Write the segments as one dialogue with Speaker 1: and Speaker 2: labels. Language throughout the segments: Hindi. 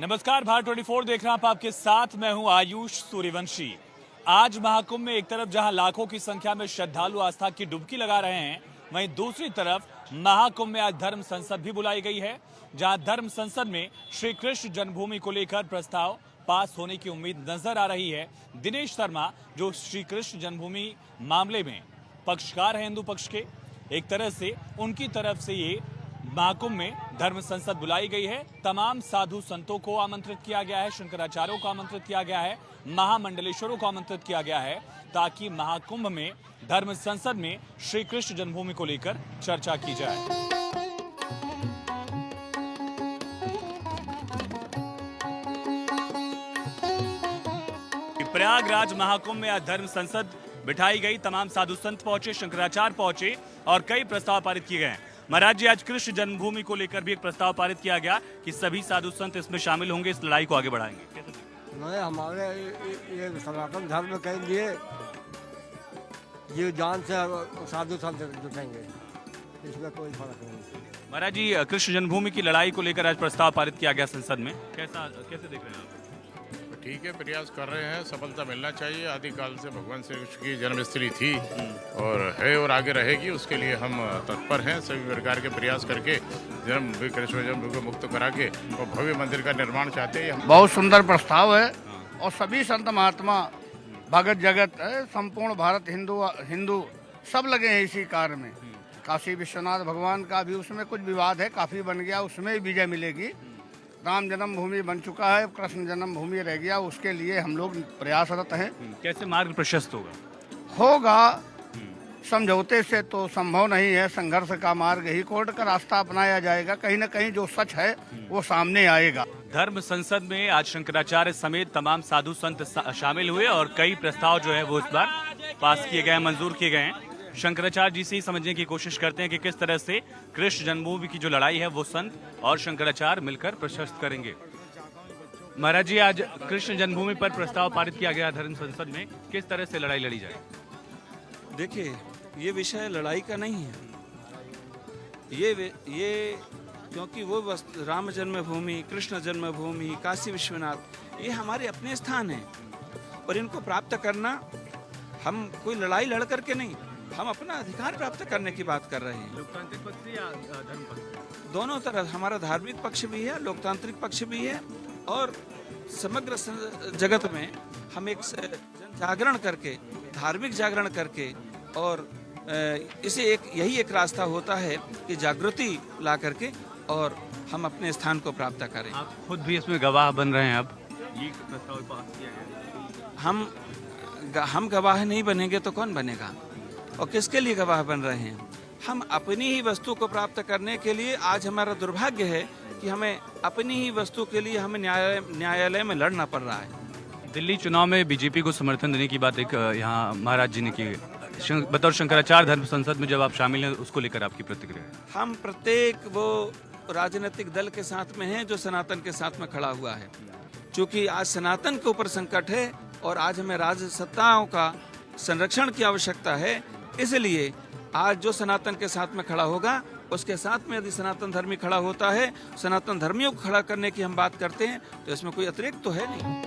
Speaker 1: नमस्कार, भारत 24 देख रहे हैं आपके साथ मैं हूं आयुष सूर्यवंशी। आज महाकुंभ में एक तरफ जहां लाखों की संख्या में श्रद्धालु आस्था की डुबकी लगा रहे हैं, वहीं दूसरी तरफ महाकुंभ में आज धर्म संसद भी बुलाई गई है, जहां धर्म संसद में श्री कृष्ण जन्मभूमि को लेकर प्रस्ताव पास होने की उम्मीद नजर आ रही है। दिनेश शर्मा, जो श्री कृष्ण जन्मभूमि मामले में पक्षकार है हिंदू पक्ष के, एक तरह से उनकी तरफ से ये महाकुंभ में धर्म संसद बुलाई गई है। तमाम साधु संतों को आमंत्रित किया गया है, शंकराचार्यों को आमंत्रित किया गया है, महामंडलेश्वरों को आमंत्रित किया गया है, ताकि महाकुंभ में धर्म संसद में श्री कृष्ण जन्मभूमि को लेकर चर्चा की जाए। प्रयागराज महाकुंभ में आज धर्म संसद बिठाई गई। तमाम साधु संत पहुंचे, शंकराचार्य पहुंचे और कई प्रस्ताव पारित किए गए। महाराज जी, आज कृष्ण जन्मभूमि को लेकर भी एक प्रस्ताव पारित किया गया कि सभी साधु संत इसमें शामिल होंगे, इस लड़ाई को आगे बढ़ाएंगे।
Speaker 2: नहीं, हमारे ये सनातन धर्म के लिए ये जान से साधु संत जुटेंगे, इसमें कोई फर्क नहीं।
Speaker 1: महाराज जी, कृष्ण जन्मभूमि की लड़ाई को लेकर आज प्रस्ताव पारित किया गया संसद में, कैसे देख रहे हैं आप?
Speaker 3: ठीक है, प्रयास कर रहे हैं, सफलता मिलना चाहिए। आदिकाल से भगवान श्री कृष्ण की जन्मस्थली थी और है और आगे रहेगी, उसके लिए हम तत्पर हैं। सभी प्रकार के प्रयास करके कृष्ण जन्म को मुक्त करा के और भव्य मंदिर का निर्माण चाहते हैं।
Speaker 4: बहुत सुंदर प्रस्ताव है और सभी संत महात्मा भगत जगत संपूर्ण भारत हिंदू सब लगे हैं इसी कार्य में। काशी विश्वनाथ भगवान का भी उसमें कुछ विवाद है, काफी बन गया, उसमें विजय मिलेगी। राम जन्मभूमि बन चुका है, कृष्ण जन्मभूमि रह गया, उसके लिए हम लोग प्रयासरत हैं।
Speaker 1: कैसे मार्ग प्रशस्त
Speaker 4: होगा समझौते से तो संभव नहीं है, संघर्ष का मार्ग ही कोर्ट का रास्ता अपनाया जाएगा। कहीं न कहीं जो सच है वो सामने आएगा।
Speaker 1: धर्म संसद में आज शंकराचार्य समेत तमाम साधु संत शामिल हुए और कई प्रस्ताव जो है वो इस बार पास किए गए, मंजूर किए गए हैं। शंकराचार्य जी से ही समझने की कोशिश करते हैं कि किस तरह से कृष्ण जन्मभूमि की जो लड़ाई है वो संत और शंकराचार्य मिलकर प्रशस्त करेंगे। महाराज जी, आज कृष्ण जन्मभूमि पर प्रस्ताव पारित किया गया धर्म संसद में, किस तरह से लड़ाई लड़ी जाए?
Speaker 5: देखिए, ये विषय लड़ाई का नहीं है। ये क्योंकि वो राम जन्मभूमि, कृष्ण जन्मभूमि, काशी विश्वनाथ, ये हमारे अपने स्थान हैं और इनको प्राप्त करना, हम कोई लड़ाई लड़ करके नहीं, हम अपना अधिकार प्राप्त करने की बात कर रहे हैं।
Speaker 1: लोकतांत्रिक पक्ष या धर्म पक्ष?
Speaker 5: दोनों तरह, हमारा धार्मिक पक्ष भी है, लोकतांत्रिक पक्ष भी है और समग्र जगत में हम एक जन जागरण करके, धार्मिक जागरण करके और इसे यही एक रास्ता होता है कि जागृति ला करके और हम अपने स्थान को प्राप्त करें।
Speaker 1: आप खुद भी इसमें गवाह बन रहे हैं। अब ये प्रस्ताव पास किया गया,
Speaker 5: हम गवाह नहीं बनेंगे तो कौन बनेगा? और किसके लिए गवाह बन रहे हैं? हम अपनी ही वस्तु को प्राप्त करने के लिए। आज हमारा दुर्भाग्य है कि हमें अपनी ही वस्तु के लिए हमें न्यायालय में लड़ना पड़ रहा है।
Speaker 1: दिल्ली चुनाव में बीजेपी को समर्थन देने की बात एक यहाँ महाराज जी ने की। बतौर शंकराचार्य धर्म संसद में जब आप शामिल हैं, उसको लेकर आपकी प्रतिक्रिया?
Speaker 5: हम प्रत्येक वो राजनीतिक दल के साथ में हैं जो सनातन के साथ में खड़ा हुआ है। क्योंकि आज सनातन के ऊपर संकट है और आज हमें राज सत्ताओं का संरक्षण की आवश्यकता है, इसलिए आज जो सनातन के साथ में खड़ा होगा, उसके साथ में यदि सनातन धर्मी खड़ा होता है, सनातन धर्मियों को खड़ा करने की हम बात करते हैं, तो इसमें कोई अतिरिक्त तो है नहीं।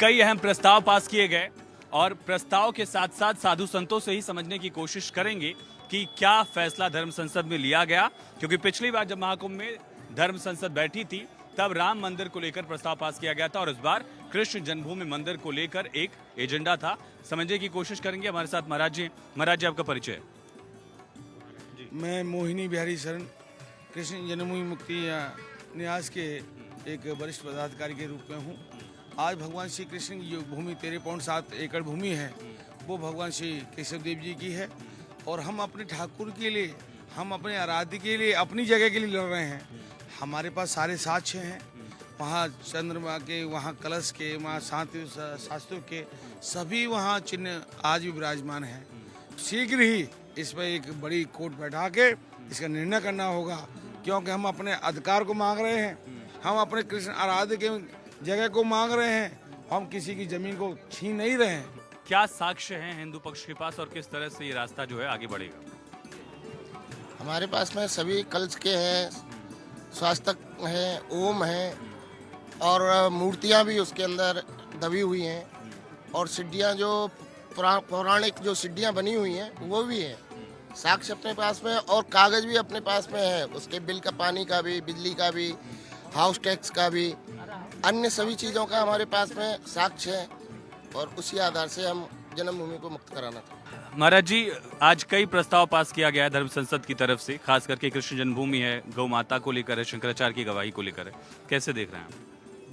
Speaker 1: कई अहम प्रस्ताव पास किए गए और प्रस्ताव के साथ साथ साधु संतों से ही समझने की कोशिश करेंगे कि क्या फैसला धर्म संसद में लिया गया। क्योंकि पिछली बार जब महाकुंभ में धर्म संसद बैठी थी, तब राम मंदिर को लेकर प्रस्ताव पास किया गया था और इस बार कृष्ण जन्मभूमि मंदिर को लेकर एक एजेंडा था। समझने की कोशिश करेंगे। हमारे साथ महाराज जी। महाराज जी, आपका परिचय?
Speaker 6: मैं मोहिनी बिहारी शरण, कृष्ण जन्मभूमि मुक्ति न्यास के एक वरिष्ठ पदाधिकारी के रूप में हूँ। आज भगवान श्री कृष्ण की जो भूमि 13.7 एकड़ भूमि है, वो भगवान श्री केशव देव जी की है और हम अपने ठाकुर के लिए, हम अपने आराध्य के लिए, अपनी जगह के लिए लड़ रहे हैं। हमारे पास सारे साक्ष्य हैं, वहाँ चंद्रमा के, वहाँ कलश के, वहाँ शास्त्रों के सभी वहाँ चिन्ह आज भी विराजमान हैं। शीघ्र ही इस पर एक बड़ी कोर्ट बैठा के इसका निर्णय करना होगा, क्योंकि हम अपने अधिकार को मांग रहे हैं, हम अपने कृष्ण आराध्य के जगह को मांग रहे हैं, हम किसी की जमीन को छीन नहीं रहे हैं।
Speaker 1: क्या साक्ष्य हैं हिंदू पक्ष के पास और किस तरह से ये रास्ता जो है आगे बढ़ेगा?
Speaker 7: हमारे पास में सभी कलश के हैं, स्वास्थक हैं, ओम हैं और मूर्तियां भी उसके अंदर दबी हुई हैं और सिड्डियां जो पौराणिक जो सिड्डियां बनी हुई हैं वो भी हैं। साक्ष्य अपने पास में और कागज़ भी अपने पास में है, उसके बिल का, पानी का भी, बिजली का भी, हाउस टैक्स का भी, अन्य सभी चीज़ों का हमारे पास में साक्ष्य है और उसी आधार से हम जन्मभूमि को मुक्त कराना था।
Speaker 1: महाराज जी, आज कई प्रस्ताव पास किया गया है धर्म संसद की तरफ से, खास करके कृष्ण जन्मभूमि है, गौ माता को लेकर है, शंकराचार्य की गवाही को लेकर है, कैसे देख रहे हैं आप?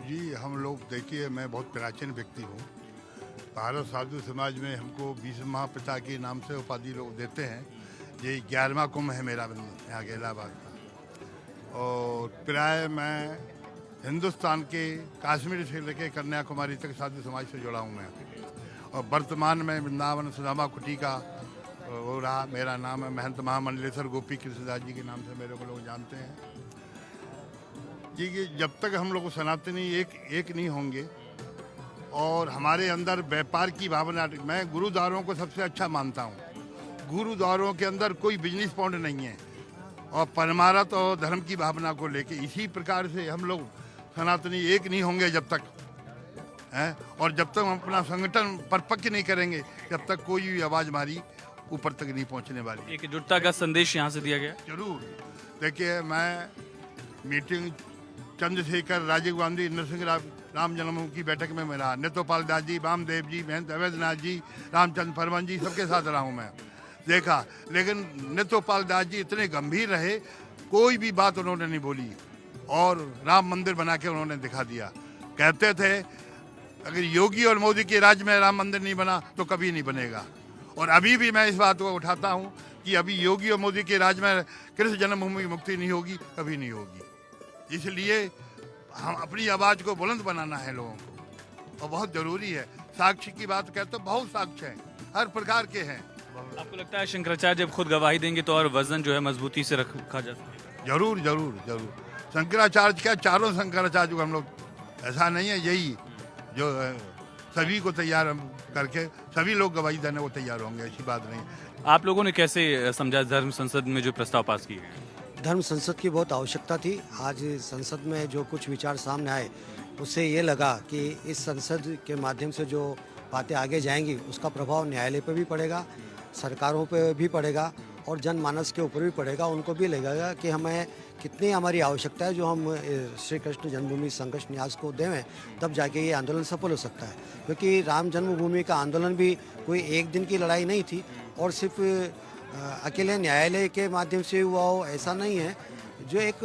Speaker 8: जी, हम लोग देखिए, मैं बहुत प्राचीन व्यक्ति हूँ। भारत साधु समाज में हमको 20 महापिता के नाम से उपाधि लोग देते हैं। ये 11वां कुंभ है मेरा यहाँ के इलाहाबाद का, और प्राय मैं हिंदुस्तान के कश्मीर से लेकर कन्याकुमारी तक साधु समाज से जुड़ा हूँ मैं। और वर्तमान में वृंदावन सुदामा कुटी का वो रहा। मेरा नाम है महंत महामंडलेश्वर गोपी कृष्णदास जी के नाम से मेरे को लोग जानते हैं। कि जब तक हम लोग सनातनी एक नहीं होंगे और हमारे अंदर व्यापार की भावना, मैं गुरुद्वारों को सबसे अच्छा मानता हूँ। गुरुद्वारों के अंदर कोई बिजनेस पॉइंट नहीं है और परमारथ और धर्म की भावना को लेके इसी प्रकार से हम लोग सनातनी एक नहीं होंगे जब तक हैं, और जब तक हम अपना संगठन परिपक्व नहीं करेंगे तब तक कोई भी आवाज़ हमारी ऊपर तक नहीं पहुंचने वाली।
Speaker 1: एकजुटता का संदेश यहाँ से दिया गया।
Speaker 8: जरूर देखिए, मैं मीटिंग चंद्रशेखर, राजीव गांधी, नरसिंह राम जन्मभूमि की बैठक में मैं रहा। नेतोपाल दास जी, वामदेव जी, महंत अवैधनाथ जी, रामचंद्र परमन जी, सबके साथ रहा हूँ मैं, देखा। लेकिन नेतोपाल दास जी इतने गंभीर रहे, कोई भी बात उन्होंने नहीं बोली और राम मंदिर बना के उन्होंने दिखा दिया। कहते थे अगर योगी और मोदी के राज्य में राम मंदिर नहीं बना तो कभी नहीं बनेगा, और अभी भी मैं इस बात को उठाता हूँ कि अभी योगी और मोदी के राज्य में कृष्ण जन्मभूमि की मुक्ति नहीं होगी, कभी नहीं होगी। इसलिए हम अपनी आवाज़ को बुलंद बनाना है लोगों को, और बहुत ज़रूरी है। साक्ष्य की बात कहते तो बहुत साक्ष्य हैं, हर प्रकार के हैं।
Speaker 1: आपको लगता है शंकराचार्य जब खुद गवाही देंगे तो और वजन जो है मजबूती से रखा जा सकता है?
Speaker 8: जरूर जरूर जरूर। शंकराचार्य क्या, चारों शंकराचार्य को हम लोग, ऐसा नहीं है, यही जो सभी को तैयार करके सभी लोग गवाही देने को तैयार होंगे, ऐसी बात नहीं।
Speaker 1: आप लोगों ने कैसे समझा धर्म संसद में जो प्रस्ताव पास किए गए?
Speaker 9: धर्म संसद की बहुत आवश्यकता थी। आज संसद में जो कुछ विचार सामने आए उससे ये लगा कि इस संसद के माध्यम से जो बातें आगे जाएंगी उसका प्रभाव न्यायालय पर भी पड़ेगा, सरकारों पर भी पड़ेगा और जनमानस के ऊपर भी पड़ेगा। उनको भी लगेगा कि हमें कितनी हमारी आवश्यकता है जो हम श्री कृष्ण जन्मभूमि संघर्ष न्यास को देवें, तब जाके ये आंदोलन सफल हो सकता है। क्योंकि राम जन्मभूमि का आंदोलन भी कोई एक दिन की लड़ाई नहीं थी और सिर्फ अकेले न्यायालय के माध्यम से हुआ हो ऐसा नहीं है। जो एक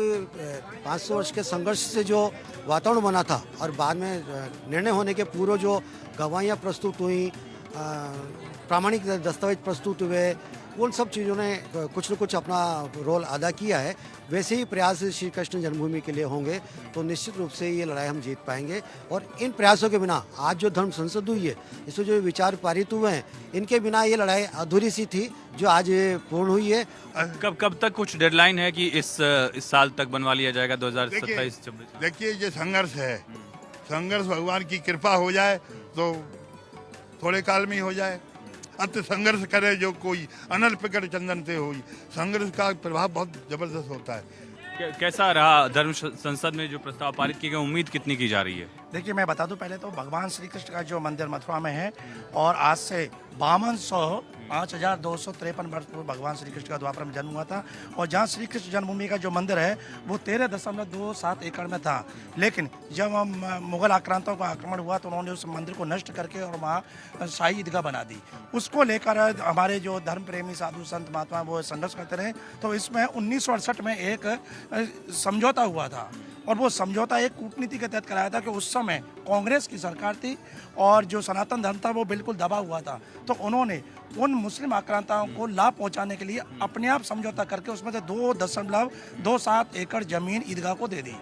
Speaker 9: 500 वर्ष के संघर्ष से जो वातावरण बना था और बाद में निर्णय होने के पूर्व जो गवाहियाँ प्रस्तुत हुई, प्रामाणिक दस्तावेज प्रस्तुत हुए, उन सब चीज़ों ने कुछ न कुछ अपना रोल अदा किया है। वैसे ही प्रयास श्री कृष्ण जन्मभूमि के लिए होंगे तो निश्चित रूप से ये लड़ाई हम जीत पाएंगे। और इन प्रयासों के बिना आज जो धर्म संसद हुई है, इसमें जो विचार पारित हुए हैं, इनके बिना ये लड़ाई अधूरी सी थी जो आज पूर्ण हुई है।
Speaker 1: कब तक कुछ डेडलाइन है कि इस साल तक बनवा लिया जाएगा 2027-26?
Speaker 8: देखिए, ये संघर्ष है, संघर्ष भगवान की कृपा हो जाए तो थोड़े काल में ही हो जाए। अत संघर्ष करे जो कोई, अनल पिकट चंदन से होई। संघर्ष का प्रभाव बहुत जबरदस्त होता है।
Speaker 1: कैसा रहा धर्म संसद में जो प्रस्ताव पारित किए गए, उम्मीद कितनी की जा रही है?
Speaker 10: देखिए, मैं बता दूं, पहले तो भगवान श्री कृष्ण का जो मंदिर मथुरा में है और आज से 5253 वर्ष पूर्व भगवान श्री कृष्ण का द्वापर में जन्म हुआ था। और जहाँ श्री कृष्ण जन्मभूमि का जो मंदिर है वो 13.27 एकड़ में था। लेकिन जब हम मुगल आक्रांतों का आक्रमण हुआ तो उन्होंने उस मंदिर को नष्ट करके और वहाँ शाही ईदगाह बना दी। उसको लेकर हमारे जो धर्म प्रेमी साधु संत महात्मा वो संघर्ष करते रहे। तो इसमें 1968 में एक समझौता हुआ था और वो समझौता एक कूटनीति के तहत कराया था कि उस समय कांग्रेस की सरकार थी और जो सनातन धर्म था वो बिल्कुल दबा हुआ था। तो उन्होंने उन मुस्लिम आक्रांताओं को लाभ पहुंचाने के लिए अपने आप समझौता करके उसमें से 2.27 एकड़ जमीन ईदगाह को दे दी।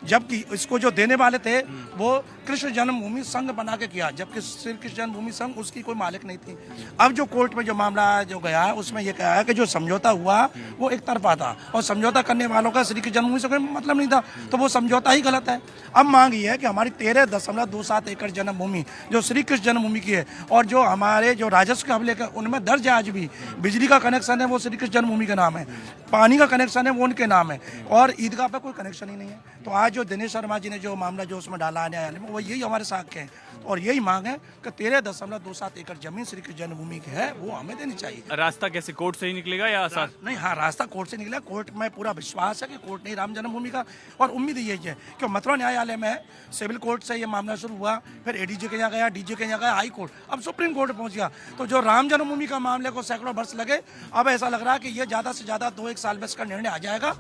Speaker 10: जबकि इसको जो देने वाले थे वो कृष्ण जन्मभूमि संघ बना के किया, जबकि श्री कृष्ण जन्मभूमि संघ उसकी कोई मालिक नहीं थी। अब जो कोर्ट में जो मामला जो गया है उसमें यह कहा है कि जो समझौता हुआ वो एक तरफा था और समझौता करने वालों का श्री कृष्ण जन्मभूमि से कोई मतलब नहीं था, तो वो समझौता ही गलत है। अब मांग ये है कि हमारी 13.27 एकड़ जन्मभूमि जो श्री कृष्ण जन्मभूमि की है और जो हमारे जो राजस्व के हमले उनमें दर्ज है, आज भी बिजली का कनेक्शन है वो श्री कृष्ण जन्मभूमि के नाम है, पानी का कनेक्शन है वो उनके नाम है और ईदगाह पे कोई कनेक्शन ही नहीं है। तो आज जो दिनेश शर्मा जी ने जो मामला जो उसमें डाला है न्यायालय में, वो यही हमारे साक्ष्य है और यही मांग है कि 13.27 एकड़ जमीन श्री कृष्ण जन्मभूमि की है वो हमें देनी चाहिए।
Speaker 1: रास्ता कैसे कोर्ट से ही निकलेगा या साथ?
Speaker 10: नहीं, हाँ, रास्ता कोर्ट से निकला। कोर्ट में पूरा विश्वास है कि कोर्ट नहीं राम जन्मभूमि का, और उम्मीद यही है कि मथुरा न्यायालय में सिविल कोर्ट से ये मामला शुरू हुआ, फिर एडीजे के यहाँ गया, डीजे के यहाँ गया, हाई कोर्ट, अब सुप्रीम कोर्ट पहुंच गया। तो जो राम जन्मभूमि का मामले को सैकड़ों वर्ष लगे, अब ऐसा लग रहा है कि ये ज़्यादा से ज़्यादा 2-1 साल में इसका निर्णय आ जाएगा।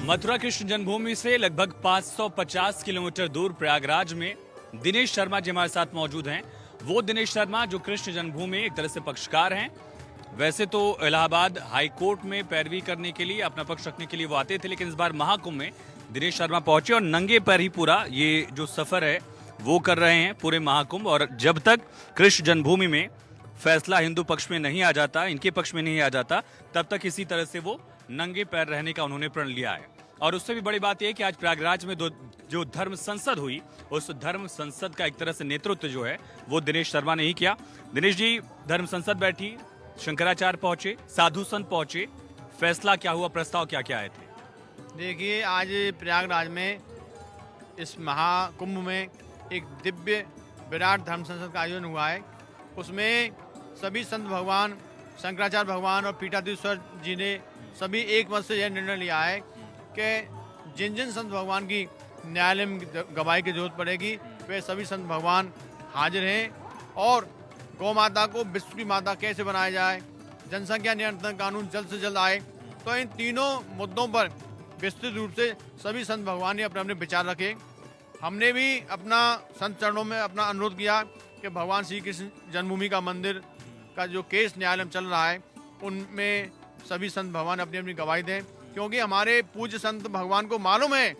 Speaker 1: मथुरा कृष्ण जन्मभूमि से लगभग 550 किलोमीटर दूर प्रयागराज में दिनेश शर्मा जी हमारे साथ मौजूद हैं। वो दिनेश शर्मा जो कृष्ण जन्मभूमि एक तरह से पक्षकार हैं। वैसे तो इलाहाबाद हाई कोर्ट में पैरवी करने के लिए, अपना पक्ष रखने के लिए वो आते थे, लेकिन इस बार महाकुंभ में दिनेश शर्मा पहुंचे और नंगे पैर ही पूरा ये जो सफर है वो कर रहे हैं पूरे महाकुंभ। और जब तक कृष्ण जन्मभूमि में फैसला हिंदू पक्ष में नहीं आ जाता, इनके पक्ष में नहीं आ जाता, तब तक इसी तरह से वो नंगे पैर रहने का उन्होंने प्रण लिया है। और उससे भी बड़ी बात यह कि आज प्रयागराज में जो धर्म संसद हुई, उस धर्म संसद का एक तरह से नेतृत्व जो है वो दिनेश शर्मा ने ही किया। दिनेश जी, धर्म संसद बैठी, शंकराचार्य पहुंचे, साधु संत पहुंचे, फैसला क्या हुआ, प्रस्ताव क्या क्या आए थे?
Speaker 11: देखिए, आज प्रयागराज में इस महाकुंभ में एक दिव्य विराट धर्म संसद का आयोजन हुआ है। उसमें सभी संत भगवान, शंकराचार्य भगवान और पीठाधीश्वर जी ने सभी एक मत से यह निर्णय लिया है कि जिन जिन संत भगवान की न्यायालय में गवाही की जरूरत पड़ेगी वे सभी संत भगवान हाजिर हैं, और गौ माता को विश्व की माता कैसे बनाया जाए, जनसंख्या नियंत्रण कानून जल्द से जल्द आए। तो इन तीनों मुद्दों पर विस्तृत रूप से सभी संत भगवान ने अपने अपने विचार रखे। हमने भी अपना संत चरणों में अपना अनुरोध किया कि भगवान श्री कृष्ण जन्मभूमि का मंदिर का जो केस न्यायालय में चल रहा है उनमें सभी संत भगवान अपनी अपनी गवाही दें, क्योंकि हमारे पूज्य संत भगवान को मालूम है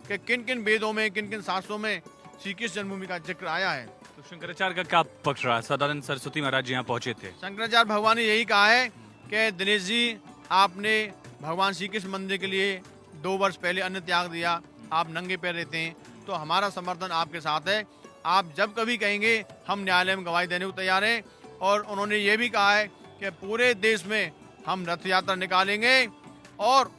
Speaker 11: कि किन किन वेदों में, किन किन शास्त्रों में श्री कृष्ण जन्मभूमि का जिक्र आया है।
Speaker 1: तो शंकराचार्य का क्या पक्ष रहा? सदानंद सरस्वती महाराज जी यहाँ पहुंचे थे।
Speaker 11: शंकराचार्य भगवान ने यही कहा है कि दिनेश जी, आपने भगवान श्री कृष्ण मंदिर के लिए 2 वर्ष पहले अन्न त्याग दिया, आप नंगे पैर रहते हैं, तो हमारा समर्थन आपके साथ है। आप जब कभी कहेंगे हम न्यायालय में गवाही देने को तैयार हैं। और उन्होंने ये भी कहा है कि पूरे देश में हम रथ यात्रा निकालेंगे और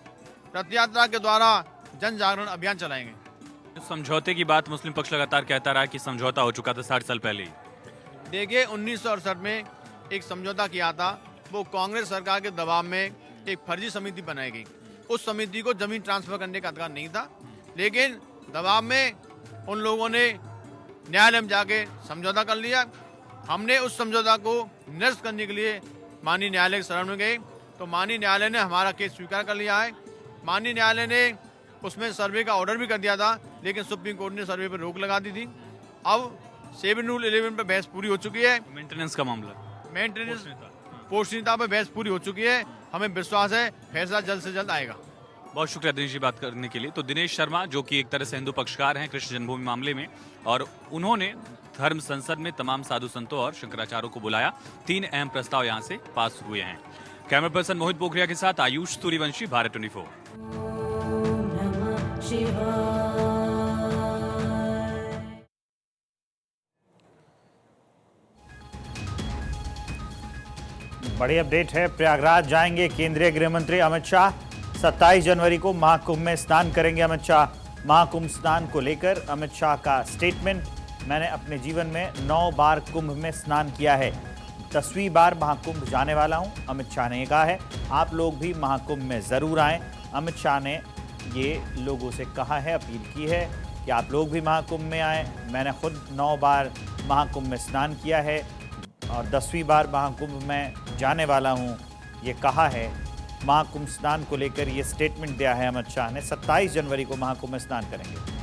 Speaker 11: रथ यात्रा के द्वारा जन जागरण अभियान चलाएंगे।
Speaker 1: समझौते की बात मुस्लिम पक्ष लगातार कहता रहा कि समझौता हो चुका था 60 साल पहले ही।
Speaker 11: देखिए, 1968 में एक समझौता किया था, वो कांग्रेस सरकार के दबाव में एक फर्जी समिति बनाई गई। उस समिति को जमीन ट्रांसफर करने का अधिकार नहीं था, लेकिन दबाव में उन लोगों ने न्यायालय में जाके समझौता कर लिया। हमने उस समझौता को निरस्त करने के लिए माननीय न्यायालय के शरण में गए, तो माननीय न्यायालय ने हमारा केस स्वीकार कर लिया है। माननीय न्यायालय ने उसमें सर्वे का ऑर्डर भी कर दिया था, लेकिन सुप्रीम कोर्ट ने सर्वे पर रोक लगा दी थी। अब 7 रूल 11 पर बहस पूरी हो चुकी है।
Speaker 1: मेंटेनेंस का मामला,
Speaker 11: मेंटेनेंस पोषणीयता पर बहस पूरी हो चुकी है। हमें विश्वास है फैसला जल्द से जल्द आएगा।
Speaker 1: बहुत शुक्रिया दिनेश जी बात करने के लिए। तो दिनेश शर्मा जो कि एक तरह से हिंदू पक्षकार हैं कृष्ण जन्मभूमि मामले में, और उन्होंने धर्म संसद में तमाम साधु संतों और शंकराचार्यों को बुलाया। 3 अहम प्रस्ताव यहां से पास हुए हैं। कैमरा पर्सन मोहित पोखरिया के साथ आयुष सूर्यवंशी, भारत 24।
Speaker 12: बड़ी अपडेट है, प्रयागराज जाएंगे केंद्रीय गृह मंत्री अमित शाह। 27 जनवरी को महाकुंभ में स्नान करेंगे अमित शाह। महाकुंभ स्नान को लेकर अमित शाह का स्टेटमेंट, मैंने अपने जीवन में 9 बार कुंभ में स्नान किया है, 10वीं बार महाकुंभ जाने वाला हूं, अमित शाह ने कहा है। आप लोग भी महाकुंभ में ज़रूर आएँ। अमित शाह ने ये लोगों से कहा है, अपील की है कि आप लोग भी महाकुंभ में आएँ। मैंने खुद 9 बार महाकुंभ में स्नान किया है और 10वीं बार महाकुंभ में जाने वाला हूं, ये कहा है। महाकुंभ स्नान को लेकर ये स्टेटमेंट दिया है अमित शाह ने। 27 जनवरी को महाकुंभ में स्नान करेंगे।